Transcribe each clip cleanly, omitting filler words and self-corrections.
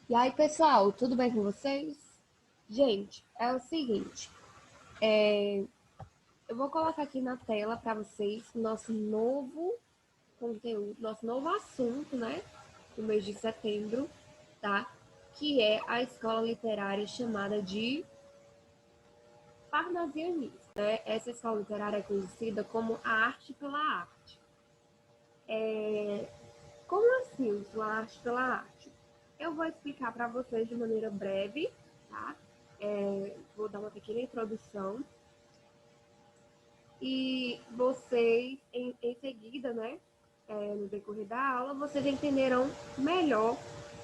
E aí, pessoal, tudo bem com vocês? Gente, é o seguinte, eu vou colocar aqui na tela para vocês nosso novo conteúdo, nosso novo assunto, né, do mês de setembro, tá? Que é a escola literária chamada de Parnasianismo, né? Essa escola literária é conhecida como a arte pela arte. Como assim, a arte pela arte? Eu vou explicar para vocês de maneira breve, tá? Vou dar uma pequena introdução e vocês, em seguida, né, no decorrer da aula, vocês entenderão melhor,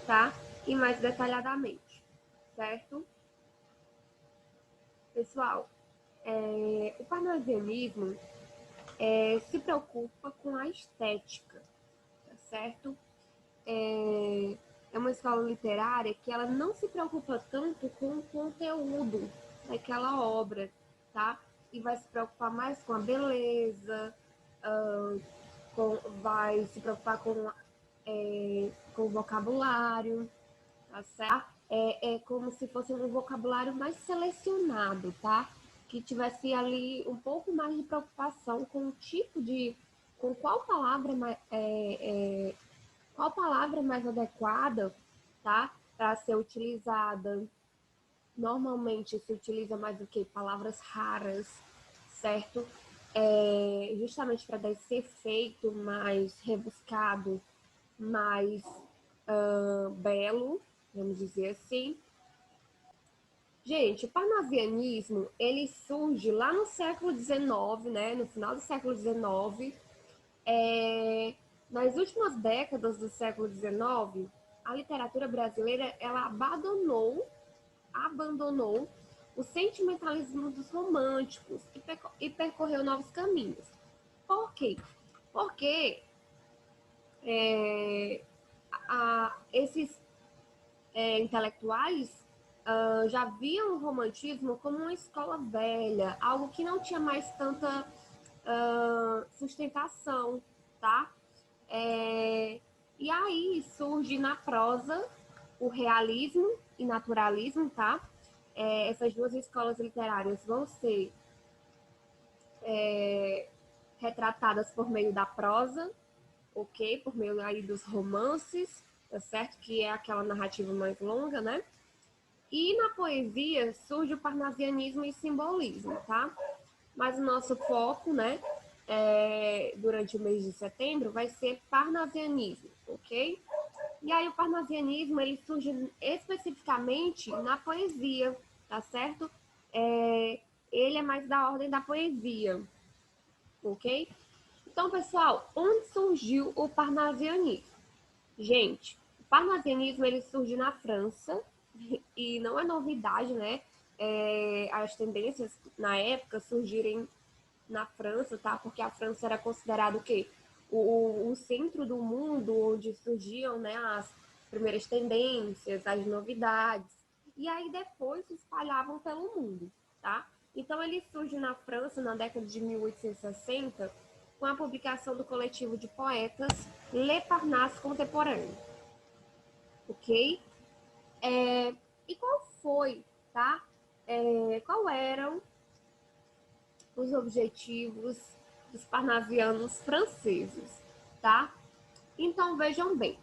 tá? E mais detalhadamente, certo? Pessoal, o parnasianismo se preocupa com a estética, tá certo? É uma escola literária que ela não se preocupa tanto com o conteúdo daquela obra, tá? E vai se preocupar mais com a beleza, vai se preocupar com o vocabulário, tá certo? É como se fosse um vocabulário mais selecionado, tá? Que tivesse ali um pouco mais de preocupação com o tipo de. Com qual palavra mais adequada, tá? Para ser utilizada. Normalmente se utiliza mais do que palavras raras, certo? Justamente para dar esse efeito mais rebuscado, mais belo, vamos dizer assim. Gente, o parnasianismo, ele surge lá no século XIX, né? No final do século XIX. Nas últimas décadas do século XIX, a literatura brasileira, ela abandonou o sentimentalismo dos românticos e percorreu novos caminhos. Por quê? Porque esses intelectuais já viam o romantismo como uma escola velha, algo que não tinha mais tanta sustentação, tá? É, e aí surge na prosa o realismo e naturalismo, tá? Essas duas escolas literárias vão ser retratadas por meio da prosa, ok? Por meio aí dos romances, tá certo? Que é aquela narrativa mais longa, né? E na poesia surge o parnasianismo e simbolismo, tá? Mas o nosso foco, né, durante o mês de setembro, vai ser parnasianismo, ok? E aí o parnasianismo, ele surge especificamente na poesia, tá certo? Ele é mais da ordem da poesia, ok? Então, pessoal, onde surgiu o parnasianismo? Gente, o parnasianismo, ele surge na França, e não é novidade, né? As tendências na época surgirem na França, tá? Porque a França era considerado o quê? O centro do mundo onde surgiam, né, as primeiras tendências, as novidades. E aí depois se espalhavam pelo mundo, tá? Então ele surge na França na década de 1860 com a publicação do coletivo de poetas Le Parnasse Contemporâneo, ok? E qual foi, tá? Qual eram os objetivos dos parnasianos franceses, tá? Então vejam bem,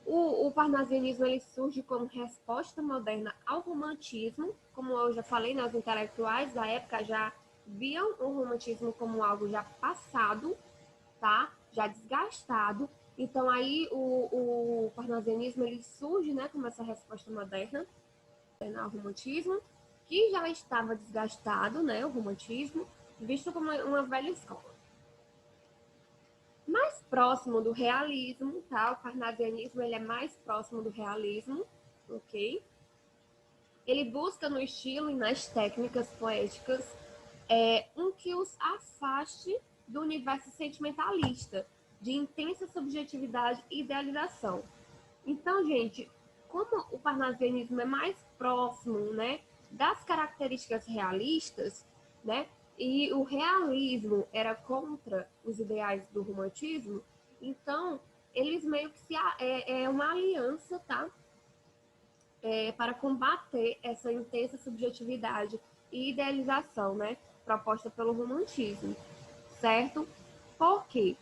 o parnasianismo ele surge como resposta moderna ao romantismo, como eu já falei, né, os intelectuais da época já viam o romantismo como algo já passado, tá? Já desgastado. Então aí o parnasianismo ele surge, né, como essa resposta moderna ao romantismo, que já estava desgastado, né, o romantismo, visto como uma velha escola. Mais próximo do realismo, tá? O parnasianismo ele é mais próximo do realismo, ok? Ele busca no estilo e nas técnicas poéticas um que os afaste do universo sentimentalista, de intensa subjetividade e idealização. Então, gente, como o parnasianismo é mais próximo, né, das características realistas, né, e o realismo era contra os ideais do romantismo, então eles meio que é uma aliança, tá, para combater essa intensa subjetividade e idealização, né, proposta pelo romantismo, certo? Por quê?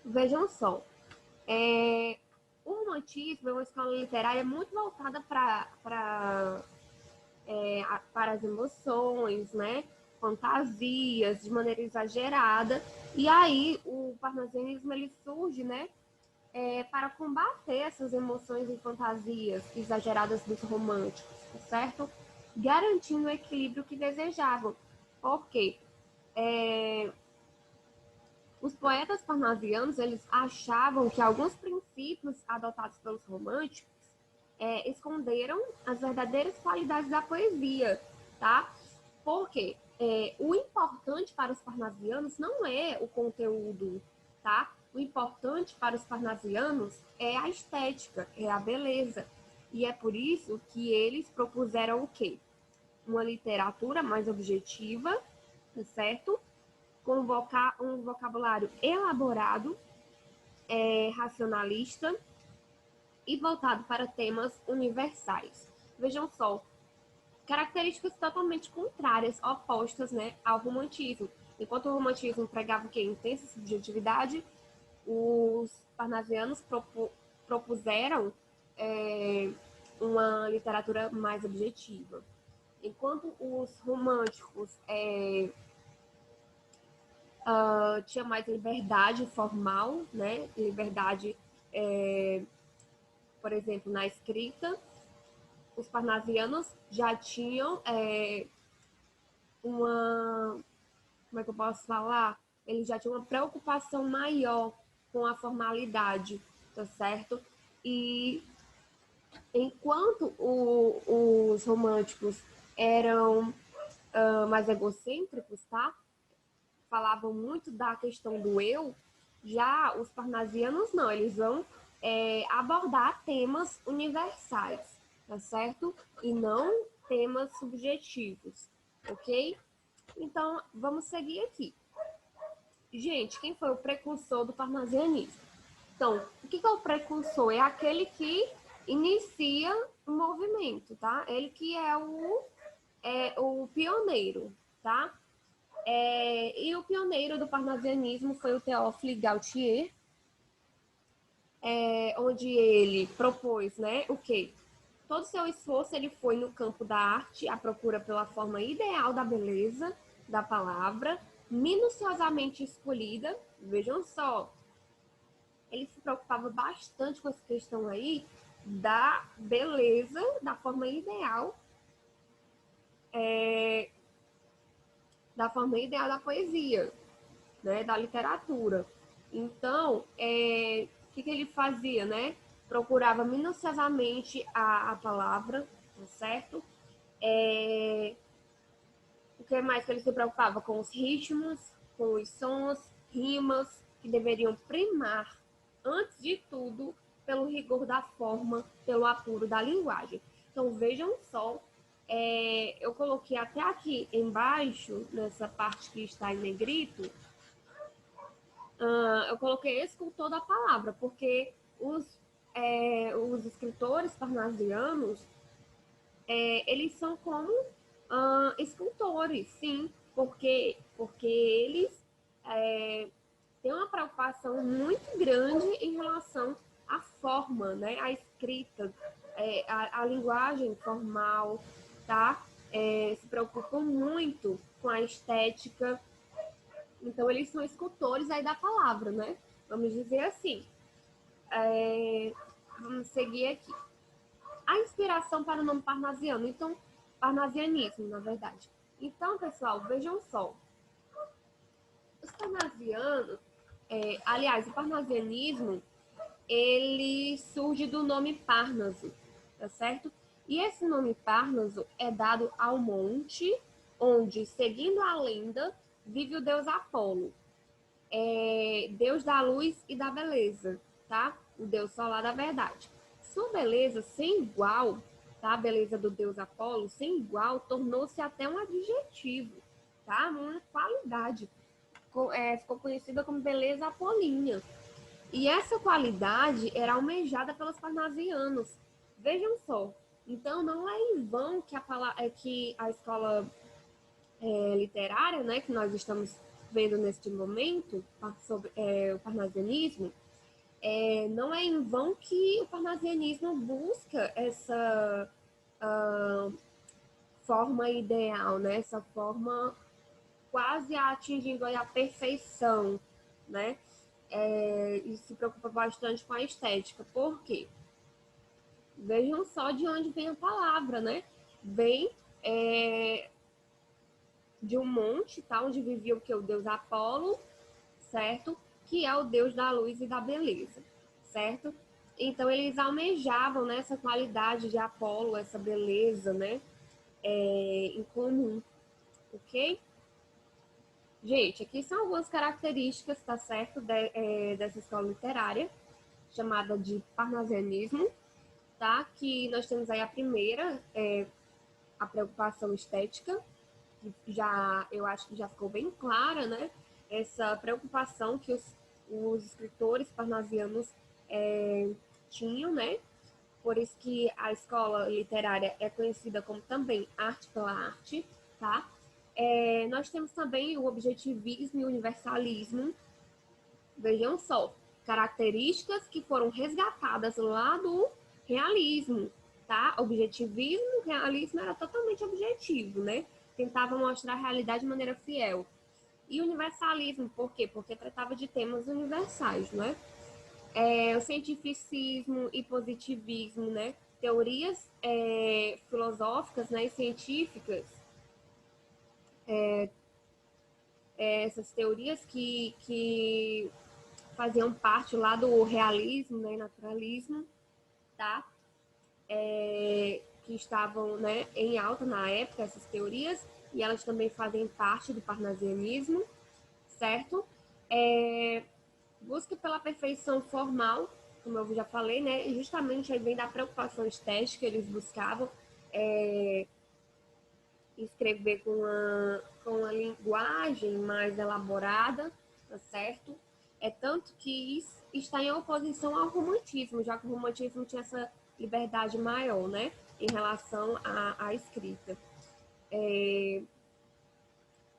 Vejam só, o romantismo é uma escola literária muito voltada para as emoções, né? Fantasias, de maneira exagerada. E aí o parnasianismo ele surge, né? Para combater essas emoções e fantasias exageradas dos românticos, tá certo? Garantindo o equilíbrio que desejavam. Porque os poetas parnasianos eles achavam que alguns princípios adotados pelos românticos esconderam as verdadeiras qualidades da poesia, tá? Porque o importante para os parnasianos não é o conteúdo, tá? O importante para os parnasianos é a estética, é a beleza. E é por isso que eles propuseram o quê? Uma literatura mais objetiva, certo? Com um vocabulário elaborado, racionalista e voltado para temas universais. Vejam só, características totalmente contrárias, opostas, né, ao romantismo. Enquanto o romantismo pregava o quê? Intensa subjetividade, os parnasianos propuseram uma literatura mais objetiva. Enquanto os românticos tinha mais liberdade formal, né, liberdade, por exemplo, na escrita, os parnasianos já tinham uma, como é que eu posso falar? Eles já tinham uma preocupação maior com a formalidade, tá certo? E enquanto os românticos eram mais egocêntricos, tá? Falavam muito da questão do eu, já os parnasianos não, eles vão abordar temas universais, tá certo? E não temas subjetivos, ok? Então, vamos seguir aqui. Gente, quem foi o precursor do parnasianismo? Então, o que é o precursor? É aquele que inicia o movimento, tá? Ele que é o pioneiro, tá? E o pioneiro do parnasianismo foi o Théophile Gautier, onde ele propôs, né, o quê? Todo o seu esforço ele foi no campo da arte, a procura pela forma ideal da beleza da palavra, minuciosamente escolhida. Vejam só, ele se preocupava bastante com essa questão aí da beleza, da forma ideal, da forma ideal da poesia, né, da literatura. Então, o que ele fazia, né? Procurava minuciosamente a palavra, certo? O que mais que ele se preocupava? Com os ritmos, com os sons, rimas, que deveriam primar, antes de tudo, pelo rigor da forma, pelo apuro da linguagem. Então, vejam só, eu coloquei até aqui embaixo, nessa parte que está em negrito, eu coloquei escultor da palavra, porque os escritores parnasianos, eles são como escultores, sim, porque eles têm uma preocupação muito grande em relação à forma, né, à escrita, a linguagem formal, tá? Se preocupam muito com a estética. Então, eles são escultores aí da palavra, né? Vamos dizer assim. Vamos seguir aqui. A inspiração para o nome parnasiano. Então, parnasianismo, na verdade. Então, pessoal, vejam só. Os parnasianos, aliás, o parnasianismo, ele surge do nome Parnaso, tá certo? E esse nome Parnaso é dado ao monte onde, seguindo a lenda, vive o deus Apolo, deus da luz e da beleza, tá? O deus solar da verdade. Sua beleza sem igual, tá? A beleza do deus Apolo sem igual tornou-se até um adjetivo, tá? Uma qualidade. Ficou conhecida como beleza apolínea. E essa qualidade era almejada pelos parnasianos, Vejam só, então não é em vão que que a escola literária, né, que nós estamos vendo neste momento, sobre o parnasianismo, não é em vão que o parnasianismo busca essa forma ideal, né, essa forma quase atingindo a perfeição, né? E se preocupa bastante com a estética. Por quê? Vejam só de onde vem a palavra, né? Vem de um monte, tá? Onde vivia o que? O deus Apolo, certo? Que é o deus da luz e da beleza, certo? Então eles almejavam, né, essa qualidade de Apolo, essa beleza, né? Em comum, ok? Gente, aqui são algumas características, tá certo, dessa escola literária, chamada de parnasianismo, tá? Que nós temos aí a primeira, a preocupação estética, que eu acho que já ficou bem clara, né? Essa preocupação que os escritores parnasianos tinham, né? Por isso que a escola literária é conhecida como também arte pela arte, tá? Nós temos também o objetivismo e o universalismo. Vejam só, características que foram resgatadas lá do realismo, tá? Objetivismo, realismo era totalmente objetivo, né? Tentava mostrar a realidade de maneira fiel. E universalismo, por quê? Porque tratava de temas universais, né? O cientificismo e positivismo, né? Teorias filosóficas, né, e científicas, essas teorias que faziam parte lá do realismo, né, naturalismo, tá? Que estavam, né, em alta na época, essas teorias, e elas também fazem parte do parnasianismo, certo? Busca pela perfeição formal, como eu já falei, né? E justamente aí vem da preocupação estética, eles buscavam escrever com uma linguagem mais elaborada, tá certo? É tanto que isso está em oposição ao romantismo, já que o romantismo tinha essa liberdade maior, né? Em relação à escrita.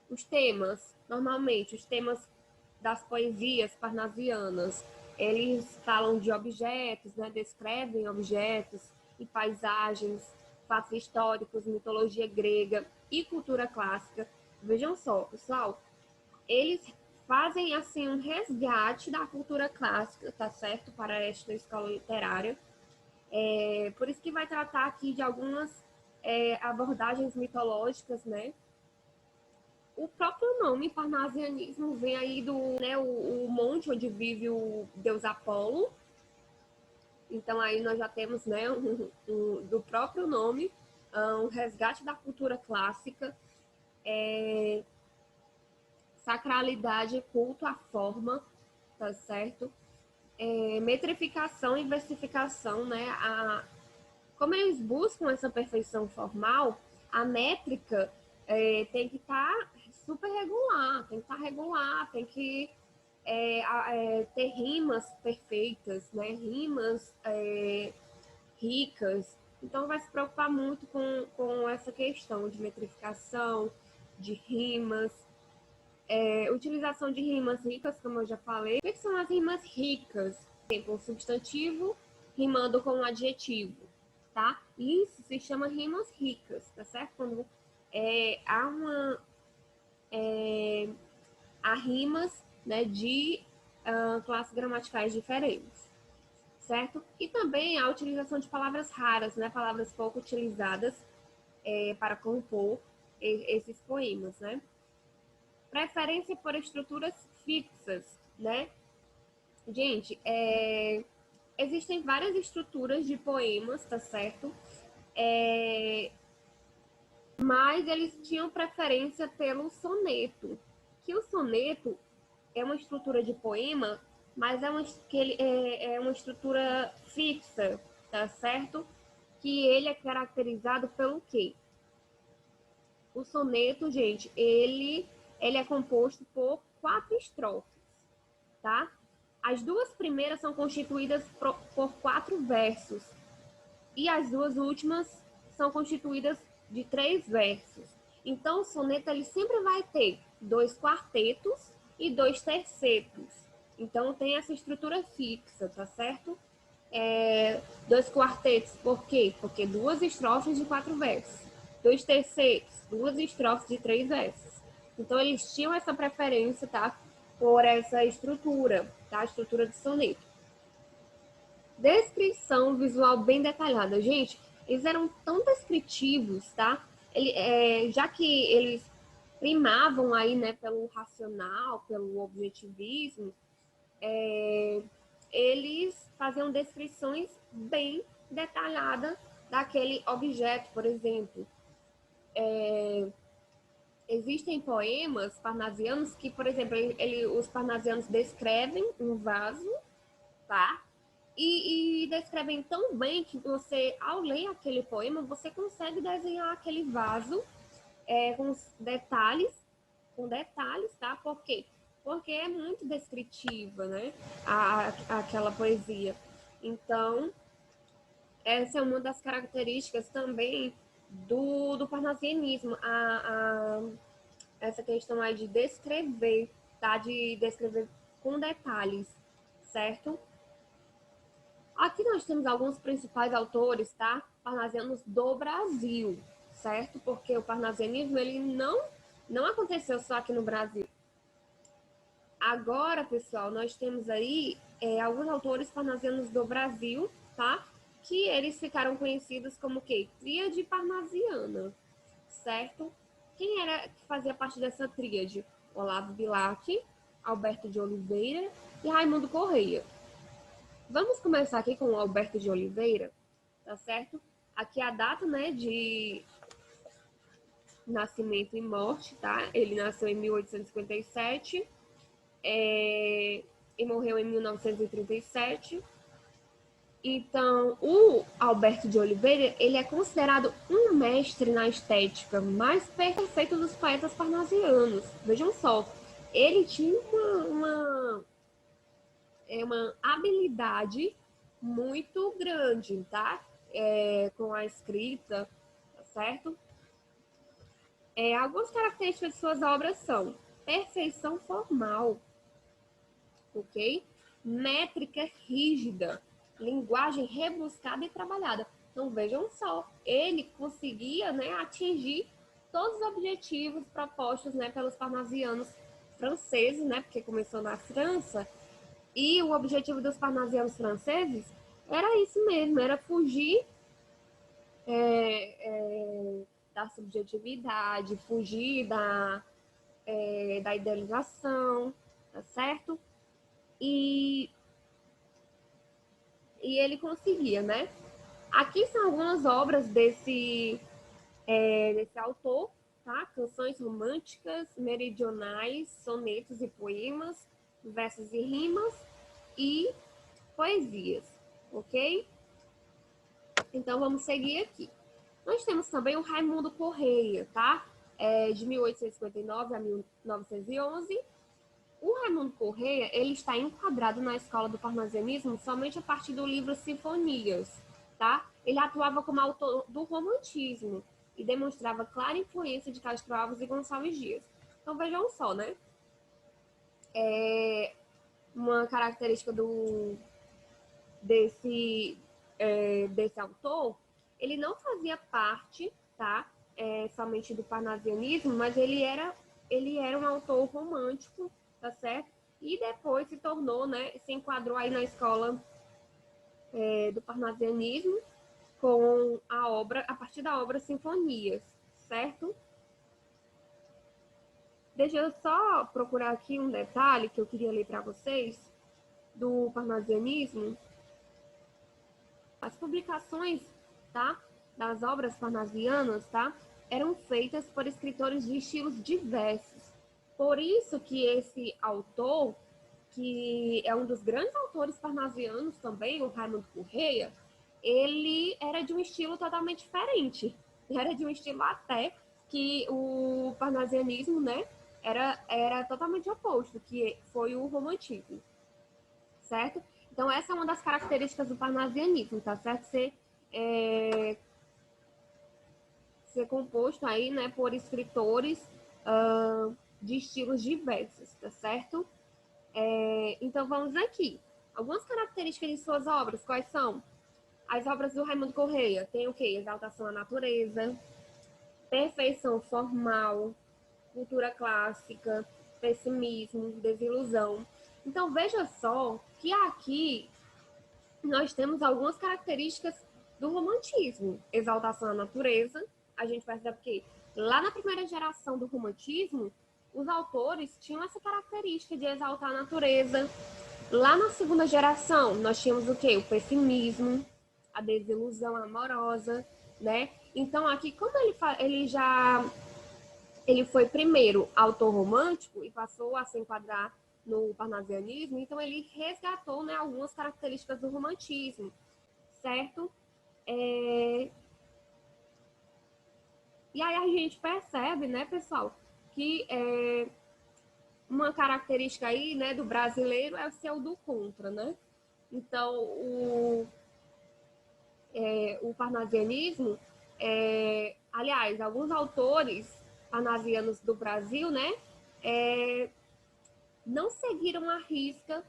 Os temas, normalmente, os temas das poesias parnasianas, eles falam de objetos, né? Descrevem objetos e paisagens, fatos históricos, mitologia grega e cultura clássica. Vejam só, pessoal, eles fazem assim um resgate da cultura clássica, tá certo? Para esta escola literária. Por isso que vai tratar aqui de algumas abordagens mitológicas, né? O próprio nome parnasianismo vem aí do, né, o monte onde vive o deus Apolo. Então aí nós já temos, né, do próprio nome, um resgate da cultura clássica, sacralidade, culto à forma, tá certo? Metrificação e versificação, né? Como eles buscam essa perfeição formal, a métrica tem que estar super regular, tem que estar regular, tem que ter rimas perfeitas, né? Rimas ricas. Então, vai se preocupar muito com essa questão de metrificação, de rimas, utilização de rimas ricas, como eu já falei. O que são as rimas ricas? Por exemplo, um substantivo rimando com um adjetivo, tá? Isso se chama rimas ricas, tá certo? Quando há rimas, né, de classes gramaticais diferentes, certo? E também a utilização de palavras raras, né? Palavras pouco utilizadas para compor esses poemas, né? Preferência por estruturas fixas, né? Gente, existem várias estruturas de poemas, tá certo? Mas eles tinham preferência pelo soneto, que o soneto é uma estrutura de poema, mas é uma estrutura fixa, tá certo? Que ele é caracterizado pelo quê? O soneto, gente, ele é composto por 4 estrofes, tá? As duas primeiras são constituídas por 4 versos, E as duas últimas são constituídas de 3 versos. Então, o soneto ele sempre vai ter 2 quartetos e 2 tercetos. Então, tem essa estrutura fixa, tá certo? 2 quartetos, por quê? Porque 2 estrofes de 4 versos. 2 tercetos, 2 estrofes de 3 versos. Então, eles tinham essa preferência, tá? Por essa estrutura, tá? A estrutura de soneto. Descrição visual bem detalhada. Gente, eles eram tão descritivos, tá? Já que eles primavam aí, né, pelo racional, pelo objetivismo, eles faziam descrições bem detalhadas daquele objeto, por exemplo. Existem poemas parnasianos que, por exemplo, os parnasianos descrevem um vaso, tá? E descrevem tão bem que você, ao ler aquele poema, você consegue desenhar aquele vaso com detalhes, tá? Por quê? Porque é muito descritiva, né? Aquela poesia. Então, essa é uma das características também do parnasianismo, essa questão aí de descrever, tá? De descrever com detalhes, certo? Aqui nós temos alguns principais autores, tá? Parnasianos do Brasil, certo? Porque o parnasianismo, ele não aconteceu só aqui no Brasil. Agora, pessoal, nós temos aí alguns autores parnasianos do Brasil, tá? Que eles ficaram conhecidos como o quê? Tríade parnasiana, certo? Quem era que fazia parte dessa tríade? Olavo Bilac, Alberto de Oliveira e Raimundo Correia. Vamos começar aqui com o Alberto de Oliveira, tá certo? Aqui a data, né, de nascimento e morte, tá? Ele nasceu em 1857 e morreu em 1937. Então, o Alberto de Oliveira, ele é considerado um mestre na estética mais perfeito dos poetas parnasianos. Vejam só, ele tinha uma habilidade muito grande, tá? Com a escrita, tá certo? Algumas características de suas obras são perfeição formal, ok? Métrica rígida, linguagem rebuscada e trabalhada. Então, vejam só, ele conseguia, né, atingir todos os objetivos propostos, né, pelos parnasianos franceses, né, porque começou na França, e o objetivo dos parnasianos franceses era isso mesmo, era fugir da subjetividade, fugir da idealização, tá certo? E, e ele conseguia, né? Aqui são algumas obras desse autor, tá? Canções românticas, meridionais, sonetos e poemas, versos e rimas e poesias, ok? Então vamos seguir aqui. Nós temos também o Raimundo Correia, tá? De 1859 a 1911. O Raimundo Correia, ele está enquadrado na escola do parnasianismo somente a partir do livro Sinfonias, tá? Ele atuava como autor do romantismo e demonstrava clara influência de Castro Alves e Gonçalves Dias. Então vejam só, né? Uma característica desse autor, ele não fazia parte, tá? Somente do parnasianismo, mas ele era um autor romântico, tá certo? E depois se tornou, né? Se enquadrou aí na escola do parnasianismo com a partir da obra Sinfonias, certo? Deixa eu só procurar aqui um detalhe que eu queria ler para vocês do parnasianismo. As publicações, tá, das obras parnasianas, tá, eram feitas por escritores de estilos diversos. Por isso que esse autor, que é um dos grandes autores parnasianos também, o Raimundo Correia, ele era de um estilo totalmente diferente. Era de um estilo até que o parnasianismo, né, era totalmente oposto, que foi o romantismo, certo? Então, essa é uma das características do parnasianismo, tá certo? Ser ser composto aí, né, por escritores de estilos diversos, tá certo? Então vamos aqui. Algumas características de suas obras, quais são? As obras do Raimundo Correia tem o quê? Exaltação à natureza, perfeição formal, cultura clássica, pessimismo, desilusão. Então veja só que aqui nós temos algumas características do romantismo. Exaltação à natureza, a gente percebe que lá na primeira geração do romantismo, os autores tinham essa característica de exaltar a natureza. Lá na segunda geração, nós tínhamos o quê? O pessimismo, a desilusão amorosa, né? Então aqui, como ele foi primeiro autor romântico e passou a se enquadrar no parnasianismo, então ele resgatou, né, algumas características do romantismo, certo? E aí a gente percebe, né, pessoal, que uma característica aí, né, do brasileiro é ser o do contra, né? Então, o parnasianismo, aliás, alguns autores parnasianos do Brasil, né, não seguiram à risca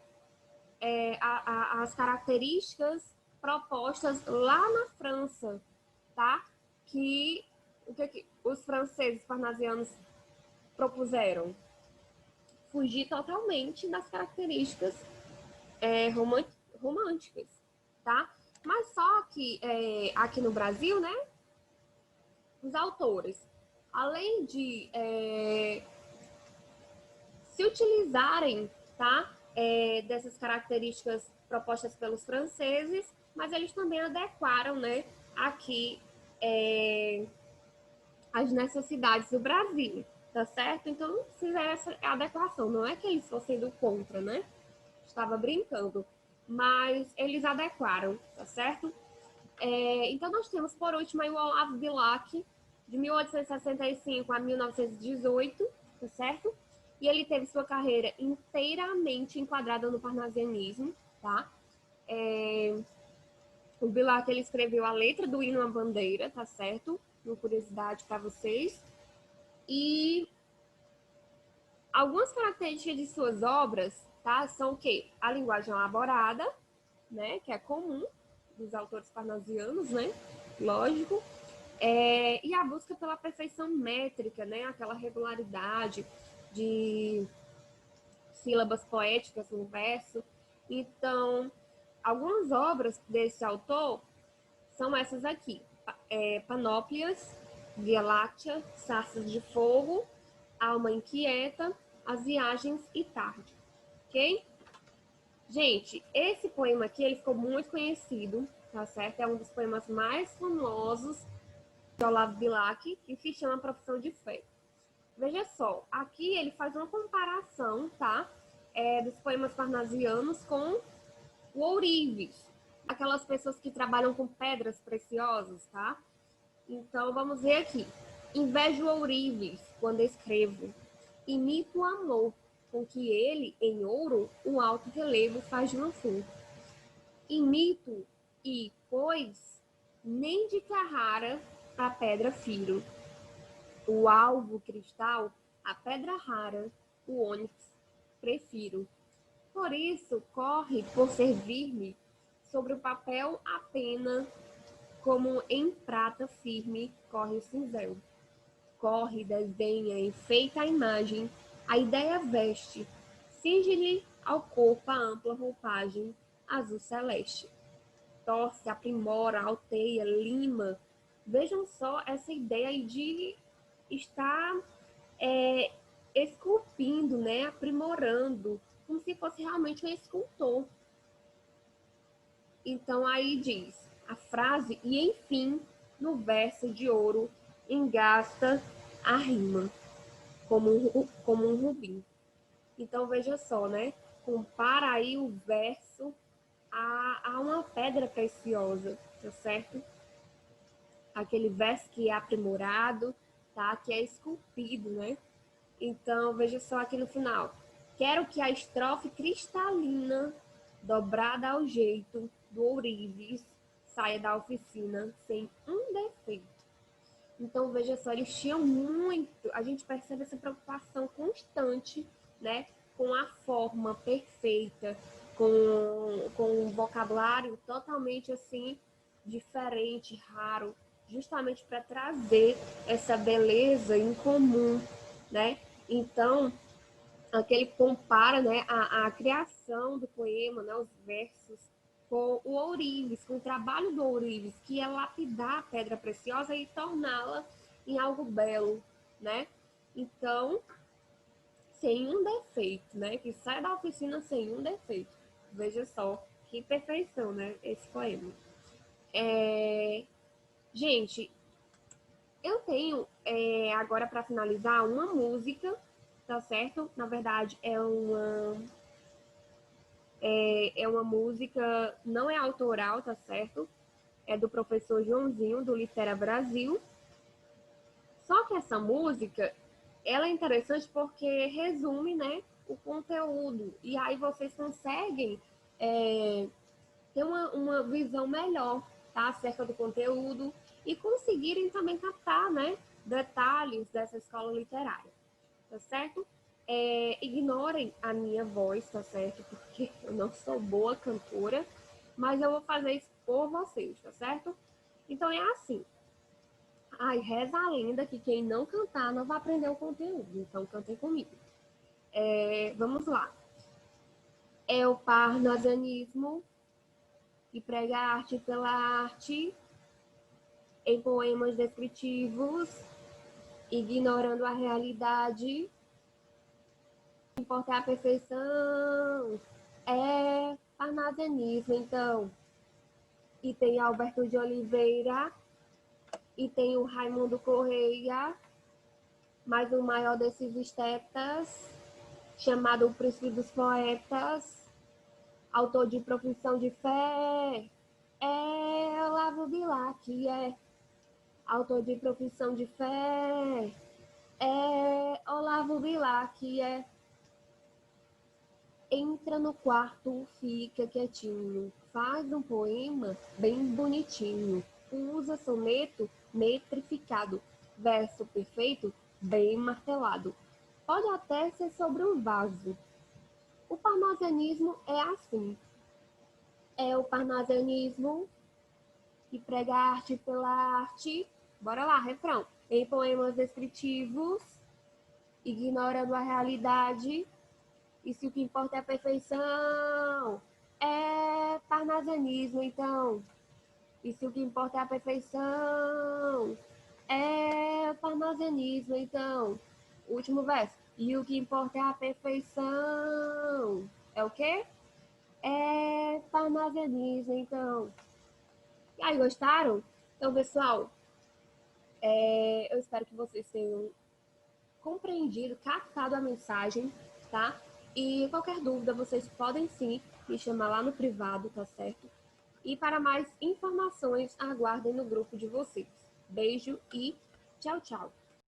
as características propostas lá na França, tá? Que o que os franceses parnasianos propuseram? Fugir totalmente das características românticas, tá? Mas só que aqui no Brasil, né, os autores, além de se utilizarem, tá, dessas características propostas pelos franceses, mas eles também adequaram, né, aqui as necessidades do Brasil, tá certo? Então fizeram essa adequação. Não é que eles fossem do contra, né? Estava brincando, mas eles adequaram, tá certo? Então nós temos por último aí o Olavo Bilac, de 1865 a 1918, tá certo? E ele teve sua carreira inteiramente enquadrada no parnasianismo, tá? O Bilac, ele escreveu a letra do hino à bandeira, tá certo? Uma curiosidade para vocês. E algumas características de suas obras, tá? São o quê? A linguagem elaborada, né? Que é comum dos autores parnasianos, né? Lógico. E a busca pela perfeição métrica, né? Aquela regularidade de sílabas poéticas no verso. Então, algumas obras desse autor são essas aqui: Panóplias, Via Láctea, Sarças de Fogo, Alma Inquieta, As Viagens e Tarde. Ok? Gente, esse poema aqui ele ficou muito conhecido, tá certo? É um dos poemas mais famosos de Olavo Bilac, que se chama Profissão de Fé. Veja só, aqui ele faz uma comparação, tá? Dos poemas parnasianos com o ourives, aquelas pessoas que trabalham com pedras preciosas, tá? Então vamos ver aqui. Invejo ourives quando escrevo, imito o amor com que ele, em ouro, o alto relevo faz de uma flor. Imito e, pois, nem de Carrara a pedra firo, o alvo cristal, a pedra rara, o ônix prefiro. Por isso, corre por servir-me sobre o papel a pena, como em prata firme corre o cinzel. Corre, desdenha, enfeita a imagem, a ideia veste, cinge-lhe ao corpo a ampla roupagem azul celeste. Torce, aprimora, alteia, lima. Vejam só essa ideia de estar esculpindo, né, aprimorando, como se fosse realmente um escultor. Então aí diz a frase, e enfim, no verso de ouro, engasta a rima, como um rubim. Então veja só, né? Compara aí o verso a uma pedra preciosa, tá certo? Aquele verso que é aprimorado, tá? Que é esculpido, né? Então veja só aqui no final. Quero que a estrofe cristalina, dobrada ao jeito do ourives, saia da oficina sem um defeito. Então, veja só, eles tinham muito, a gente percebe essa preocupação constante, né, com a forma perfeita, com um vocabulário totalmente assim, diferente, raro, justamente para trazer essa beleza em comum, né? Então, aquele compara, né, a criação do poema, né, os versos, com o ourives, com o trabalho do ourives, que é lapidar a pedra preciosa e torná-la em algo belo, né? Então, sem um defeito, né? Que sai da oficina sem um defeito. Veja só que perfeição, né? Esse poema. Gente, eu tenho agora para finalizar uma música, tá certo? Na verdade, é uma música, não é autoral, tá certo? É do professor Joãozinho, do Litera Brasil. Só que essa música, ela é interessante porque resume, né, o conteúdo. E aí vocês conseguem ter uma visão melhor, tá, acerca do conteúdo e conseguirem também captar, né, detalhes dessa escola literária, tá certo? Ignorem a minha voz, tá certo? Porque eu não sou boa cantora, mas eu vou fazer isso por vocês, tá certo? Então é assim. Ai, reza a lenda que quem não cantar não vai aprender o conteúdo. Então cantem comigo. Vamos lá. É o parnasianismo que prega a arte pela arte em poemas descritivos, ignorando a realidade. O que importa é a perfeição. É parnasianismo, então. E tem Alberto de Oliveira, e tem o Raimundo Correia, mas o maior desses estetas, chamado o Príncipe dos Poetas, autor de Profissão de Fé, é Olavo Bilac, autor de Profissão de Fé, é Olavo Bilac, entra no quarto, fica quietinho, faz um poema bem bonitinho, usa soneto metrificado, verso perfeito bem martelado. Pode até ser sobre um vaso. O parnasianismo é assim. É o parnasianismo que prega a arte pela arte. Bora lá, refrão. Em poemas descritivos, ignorando a realidade. E se o que importa é a perfeição, é parnasianismo, então. E se o que importa é a perfeição, é parnasianismo, então. Último verso. E o que importa é a perfeição. É o quê? É parnasianismo, então. E aí, gostaram? Então, pessoal, eu espero que vocês tenham compreendido, captado a mensagem, tá? E qualquer dúvida, vocês podem sim me chamar lá no privado, tá certo? E para mais informações, aguardem no grupo de vocês. Beijo e tchau, tchau.